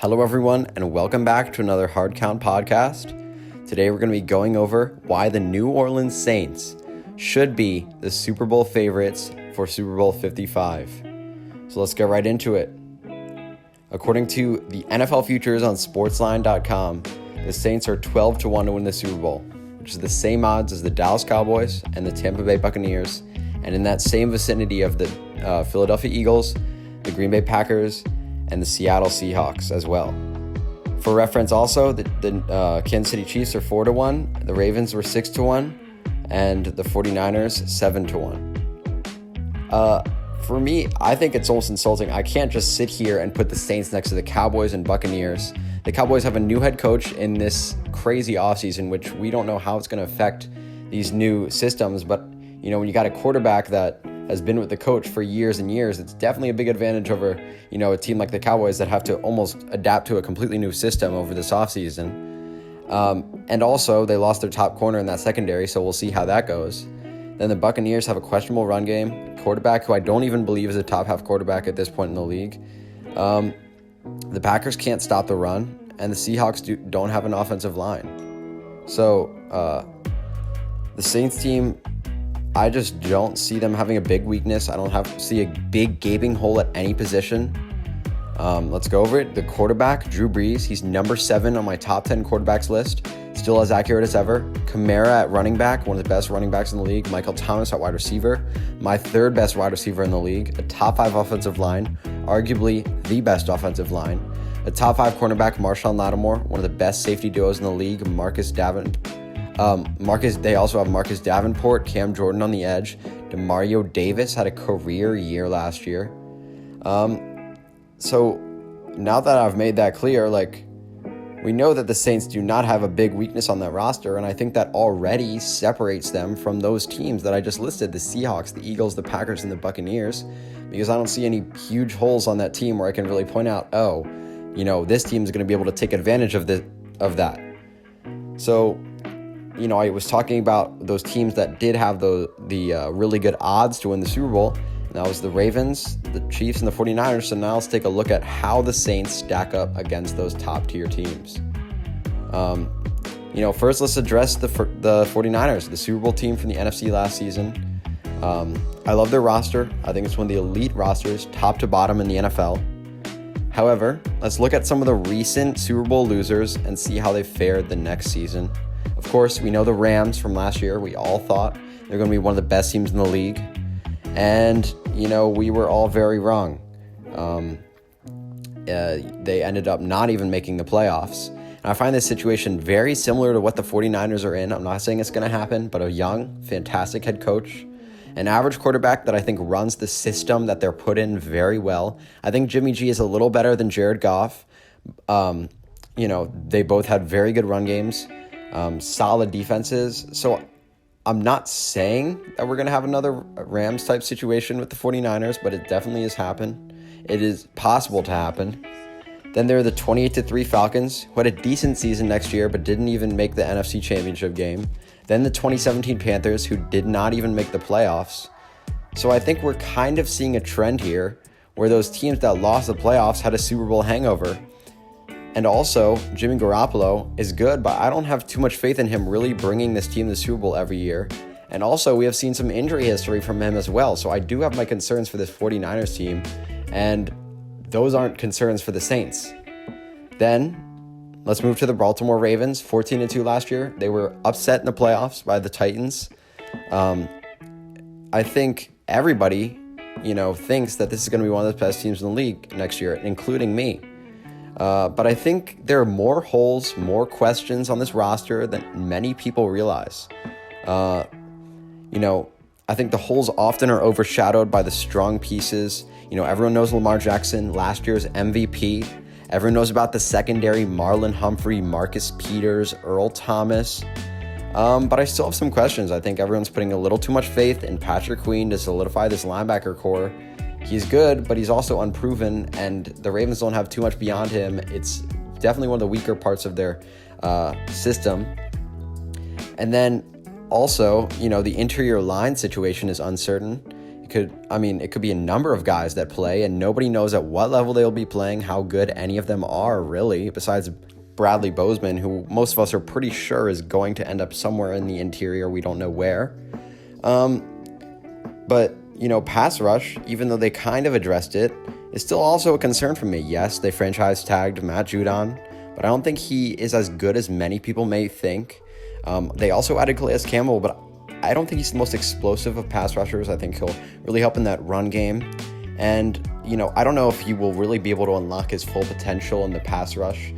Hello everyone, and welcome back to another Hard Count podcast. Today we're going to be going over why the New Orleans Saints should be the Super Bowl favorites for Super Bowl 55. So let's get right into it. According to the NFL Futures on Sportsline.com, the Saints are 12-1 to win the Super Bowl, which is the same odds as the Dallas Cowboys and the Tampa Bay Buccaneers, and in that same vicinity of the Philadelphia Eagles, the Green Bay Packers, and the Seattle Seahawks as well. For reference also, the Kansas City Chiefs are 4-1, the Ravens were 6-1, and the 49ers 7-1. For me, I think it's almost insulting. I can't just sit here and put the Saints next to the Cowboys and Buccaneers. The Cowboys have a new head coach in this crazy offseason, which we don't know how it's going to affect these new systems, but when you got a quarterback that has been with the coach for years and years, it's definitely a big advantage over, a team like the Cowboys that have to almost adapt to a completely new system over this offseason. And also, they lost their top corner in that secondary, so we'll see how that goes. Then the Buccaneers have a questionable run game, quarterback who I don't even believe is a top half quarterback at this point in the league. The Packers can't stop the run, and the Seahawks don't have an offensive line. So the Saints team, I just don't see them having a big weakness. I don't see a big gaping hole at any position. Let's go over it. The quarterback, Drew Brees, he's number 7 on my top 10 quarterbacks list. Still as accurate as ever. Kamara at running back, one of the best running backs in the league. Michael Thomas at wide receiver, my 3rd best wide receiver in the league. A top 5 offensive line, arguably the best offensive line. A top 5 cornerback, Marshawn Lattimore, one of the best safety duos in the league. They also have Marcus Davenport, Cam Jordan on the edge. Demario Davis had a career year last year. So now that I've made that clear, we know that the Saints do not have a big weakness on that roster, and I think that already separates them from those teams that I just listed, the Seahawks, the Eagles, the Packers, and the Buccaneers, because I don't see any huge holes on that team where I can really point out, this team is going to be able to take advantage of that. So, I was talking about those teams that did have the really good odds to win the Super Bowl, and that was the Ravens, the Chiefs, and the 49ers. So now let's take a look at how the Saints stack up against those top-tier teams. First let's address the 49ers, the Super Bowl team from the NFC last season. I love their roster. I think it's one of the elite rosters, top to bottom in the NFL. However, let's look at some of the recent Super Bowl losers and see how they fared the next season. Of course, we know the Rams from last year. We all thought they're going to be one of the best teams in the league. And, we were all very wrong. They ended up not even making the playoffs. And I find this situation very similar to what the 49ers are in. I'm not saying it's going to happen, but a young, fantastic head coach, an average quarterback that I think runs the system that they're put in very well. I think Jimmy G is a little better than Jared Goff. They both had very good run games. Solid defenses. So I'm not saying that we're going to have another Rams type situation with the 49ers, but it definitely has happened. It is possible to happen. Then there are the 28-3 Falcons, who had a decent season next year, but didn't even make the NFC Championship game. Then the 2017 Panthers, who did not even make the playoffs. So I think we're kind of seeing a trend here where those teams that lost the playoffs had a Super Bowl hangover. And also, Jimmy Garoppolo is good, but I don't have too much faith in him really bringing this team to the Super Bowl every year. And also, we have seen some injury history from him as well. So I do have my concerns for this 49ers team, and those aren't concerns for the Saints. Then, let's move to the Baltimore Ravens, 14-2 last year. They were upset in the playoffs by the Titans. I think everybody, thinks that this is going to be one of the best teams in the league next year, including me. But I think there are more holes, more questions on this roster than many people realize. I think the holes often are overshadowed by the strong pieces. Everyone knows Lamar Jackson, last year's MVP. Everyone knows about the secondary, Marlon Humphrey, Marcus Peters, Earl Thomas. But I still have some questions. I think everyone's putting a little too much faith in Patrick Queen to solidify this linebacker core. He's good, but he's also unproven, and the Ravens don't have too much beyond him. It's definitely one of the weaker parts of their system. And then also, the interior line situation is uncertain. it could be a number of guys that play, and nobody knows at what level they'll be playing, how good any of them are, really, besides Bradley Bozeman, who most of us are pretty sure is going to end up somewhere in the interior. We don't know where. But, pass rush, even though they kind of addressed it, is still also a concern for me. Yes, they franchise tagged Matt Judon, but I don't think he is as good as many people may think. They also added Calais Campbell, but I don't think he's the most explosive of pass rushers. I think he'll really help in that run game. And, I don't know if he will really be able to unlock his full potential in the pass rush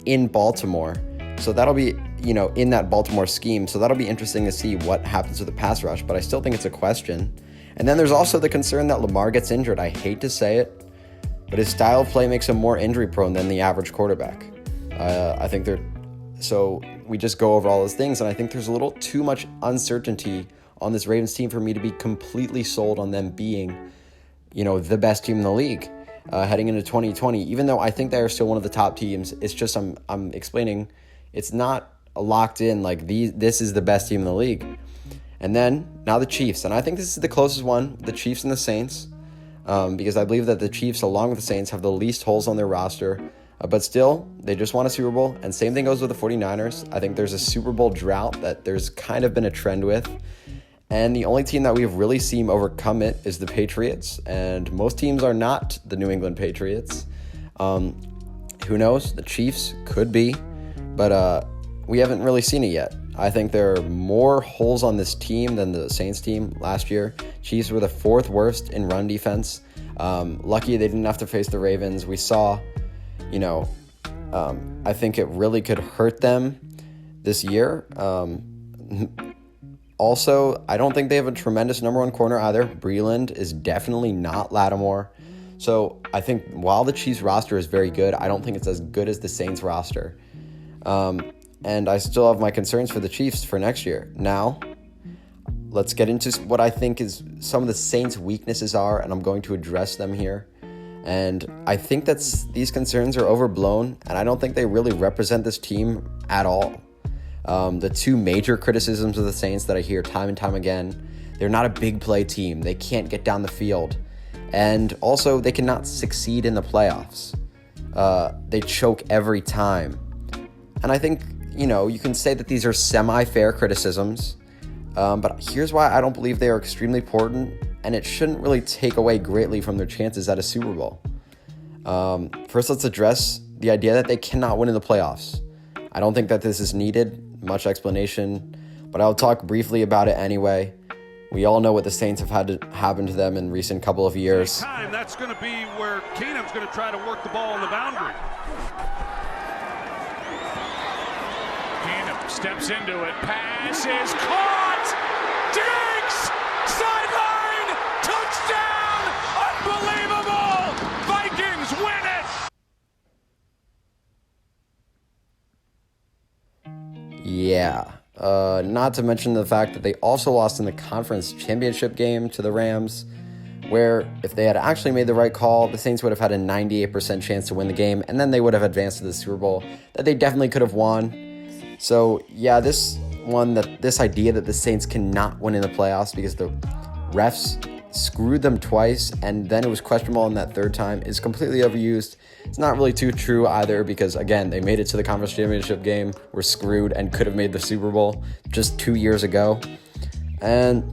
in Baltimore. So that'll be, in that Baltimore scheme. So that'll be interesting to see what happens with the pass rush, but I still think it's a question. And then there's also the concern that Lamar gets injured. I hate to say it, but his style of play makes him more injury prone than the average quarterback. So we just go over all those things, and I think there's a little too much uncertainty on this Ravens team for me to be completely sold on them being, the best team in the league heading into 2020. Even though I think they are still one of the top teams, it's just I'm explaining it's not locked in like this is the best team in the league. And then now the Chiefs, and I think this is the closest one, the Chiefs and the Saints, because I believe that the Chiefs, along with the Saints, have the least holes on their roster. But still, they just won a Super Bowl, and same thing goes with the 49ers. I think there's a Super Bowl drought that there's kind of been a trend with, and the only team that we've really seen overcome it is the Patriots, and most teams are not the New England Patriots. Who knows? The Chiefs could be, but we haven't really seen it yet. I think there are more holes on this team than the Saints team last year. Chiefs were the 4th worst in run defense. Lucky they didn't have to face the Ravens. We saw... I think it really could hurt them this year. Also, I don't think they have a tremendous number 1 corner either. Breland is definitely not Lattimore. So I think while the Chiefs roster is very good, I don't think it's as good as the Saints roster. And I still have my concerns for the Chiefs for next year. Now, let's get into what I think is some of the Saints' weaknesses are, and I'm going to address them here. And I think these concerns are overblown, and I don't think they really represent this team at all. The 2 major criticisms of the Saints that I hear time and time again, they're not a big play team. They can't get down the field. And also, they cannot succeed in the playoffs. They choke every time. And I think, you can say that these are semi-fair criticisms, but here's why I don't believe they are extremely important, and it shouldn't really take away greatly from their chances at a Super Bowl. First, let's address the idea that they cannot win in the playoffs. I don't think that this is needed, much explanation, but I'll talk briefly about it anyway. We all know what the Saints have had to happen to them in recent couple of years. That's going to be where Keenum's going to try to work the ball on the boundary. Keenum steps into it. Pass is caught. Diggs! Sideline! Touchdown! Unbelievable! Vikings win it! Yeah. Not to mention the fact that they also lost in the conference championship game to the Rams, where if they had actually made the right call, the Saints would have had a 98% chance to win the game, and then they would have advanced to the Super Bowl that they definitely could have won. So yeah, this idea that the Saints cannot win in the playoffs because the refs screwed them twice and then it was questionable on that third time is completely overused. It's not really too true either because, again, they made it to the conference championship game, were screwed, and could have made the Super Bowl just 2 years ago. And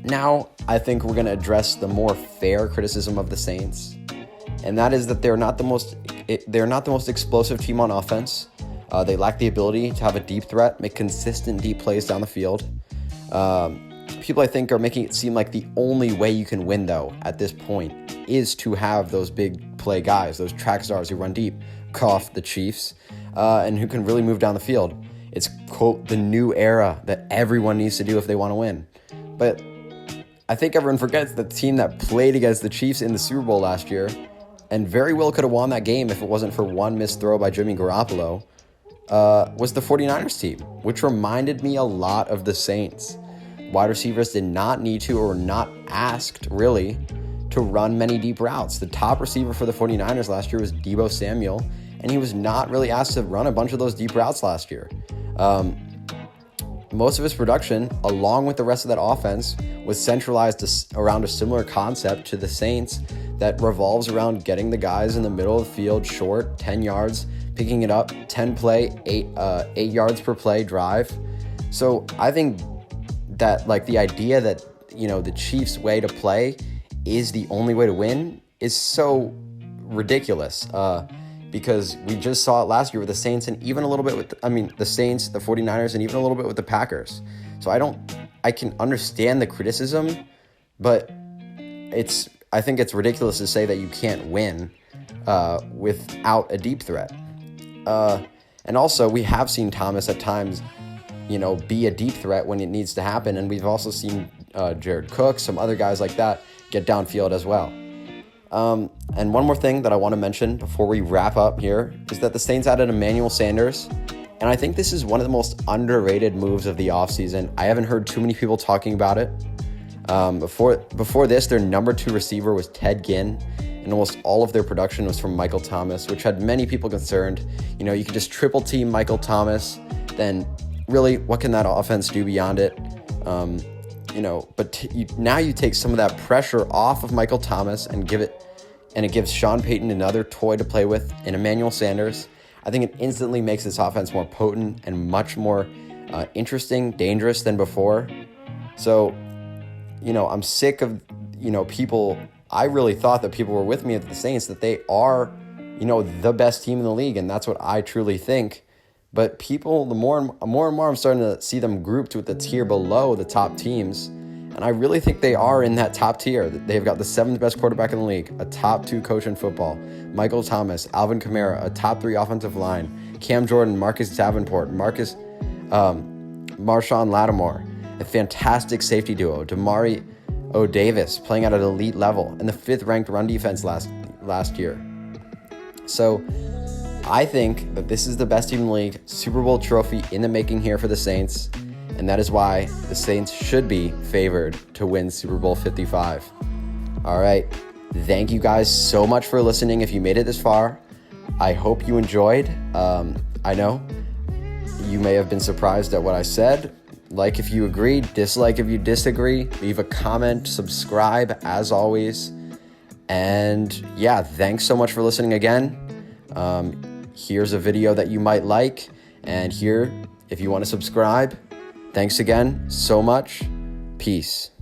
now I think we're going to address the more fair criticism of the Saints, and that is that they're not the most explosive team on offense. They lack the ability to have a deep threat, make consistent deep plays down the field. People, I think, are making it seem like the only way you can win, though, at this point, is to have those big play guys, those track stars who run deep, cough the Chiefs, and who can really move down the field. It's, quote, the new era that everyone needs to do if they want to win. But I think everyone forgets that the team that played against the Chiefs in the Super Bowl last year, and very well could have won that game if it wasn't for one missed throw by Jimmy Garoppolo, was the 49ers team, which reminded me a lot of the Saints. Wide receivers did not need to or were not asked, really, to run many deep routes. The top receiver for the 49ers last year was Deebo Samuel, and he was not really asked to run a bunch of those deep routes last year. most of his production, along with the rest of that offense, was centralized around a similar concept to the Saints that revolves around getting the guys in the middle of the field short, 10 yards, picking it up, 10 play, 8 yards per play drive. So I think that like the idea that, the Chiefs' way to play is the only way to win is so ridiculous. Because we just saw it last year with the Saints and even a little bit with, the Saints, the 49ers, and even a little bit with the Packers. So I can understand the criticism, but I think it's ridiculous to say that you can't win without a deep threat. And also, we have seen Thomas at times, be a deep threat when it needs to happen. And we've also seen Jared Cook, some other guys like that, get downfield as well. And one more thing that I want to mention before we wrap up here is that the Saints added Emmanuel Sanders. And I think this is one of the most underrated moves of the offseason. I haven't heard too many people talking about it. Before this, their number 2 receiver was Ted Ginn, and almost all of their production was from Michael Thomas, which had many people concerned. You could just triple team Michael Thomas, then really, what can that offense do beyond it? Now you take some of that pressure off of Michael Thomas and it gives Sean Payton another toy to play with in Emmanuel Sanders. I think it instantly makes this offense more potent and much more interesting, dangerous than before. So, I'm sick of, people. I really thought that people were with me at the Saints, that they are, the best team in the league, and that's what I truly think. But people, the more and more I'm starting to see them grouped with the tier below the top teams. And I really think they are in that top tier. They've got the 7th best quarterback in the league, a top 2 coach in football, Michael Thomas, Alvin Kamara, a top 3 offensive line, Cam Jordan, Marcus Davenport, Marshawn Lattimore, a fantastic safety duo, Damari Davis playing at an elite level, and the 5th ranked run defense last year. So I think that this is the best team in the league, Super Bowl trophy in the making here for the Saints, and that is why the Saints should be favored to win Super Bowl 55. All right, thank you guys so much for listening if you made it this far. I hope you enjoyed. I know you may have been surprised at what I said. Like if you agree, dislike if you disagree, leave a comment, subscribe as always. And yeah, thanks so much for listening again. Here's a video that you might like, and here, if you want to subscribe. Thanks again so much. Peace.